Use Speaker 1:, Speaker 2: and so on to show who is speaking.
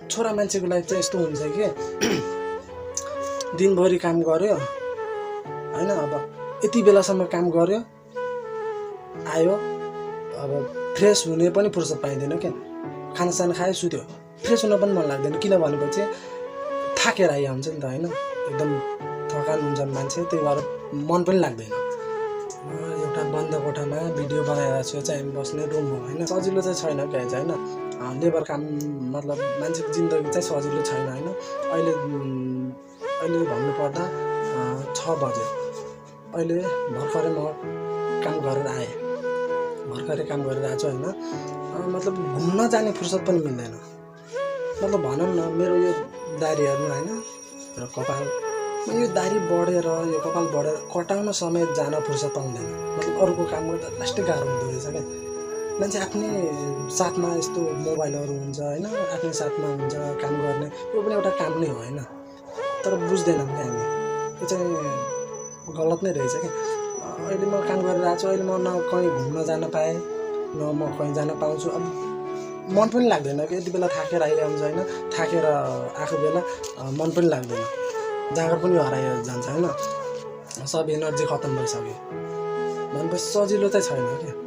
Speaker 1: छोरा मान्छेको लागि चाहिँ यस्तो हुन्छ कि दिनभरि काम गर्यो हैन, अब यति बेलासम्म काम गर्यो आयो, अब फ्रेस हुने पनि फुर्सद पाइँदैन क्या। खानासाना खायो सुत्यो, फ्रेस हुन पनि मन लाग्दैन, किन भनेपछि थाकेर आइया हुन्छ नि त हैन, एकदम थकान हुन्छ मान्छे, त्यही भएर मन पनि लाग्दैन। एउटा बन्द कोठामा भिडियो बनाइरहेको छु, चाहिँ हामी बस्ने रुम हो हैन, सजिलो चाहिँ छैन क्या हैन। लेबर काम मतलब मान्छेको जिन्दगी चाहिँ सजिलो छैन हैन। अहिले भन्नुपर्दा 6 बजे अहिले भर्खरै म काम गरेर आएँ, भर्खरै काम गरेर आएको छु हैन। मतलब घुम्न जाने फुर्सद पनि मिल्दैन। मतलब भनौँ न मेरो यो दाह्री हेर्नु हैन र कपाल, यो दाह्री बढेर यो कपाल बढेर कटाउन समेत जान फुर्सद पाउँदैन। मतलब अरूको काम गर्दा लास्टै गाह्रो हुँदो रहेछ क्या। मान्छे आफ्नै साथमा यस्तो मोबाइलहरू हुन्छ हैन, आफ्नै साथमा हुन्छ काम गर्ने, यो पनि एउटा काम नै हो हैन। तर बुझ्दैनौँ क्या हामी, यो चाहिँ गलत नै रहेछ क्या। अहिले म काम गरेर आएको छु, अहिले म न कहीँ घुम्न जान पाएँ न म कहीँ जान पाउँछु। अब मन पनि लाग्दैन कि यति बेला थाकेर आइरहेको हुन्छ हैन, थाकेर आएको बेला मन पनि लाग्दैन, जाँगर पनि हराएर जान्छ हैन, सब एनर्जी खत्तम भइसक्यो। भनेपछि सजिलो चाहिँ छैन क्या।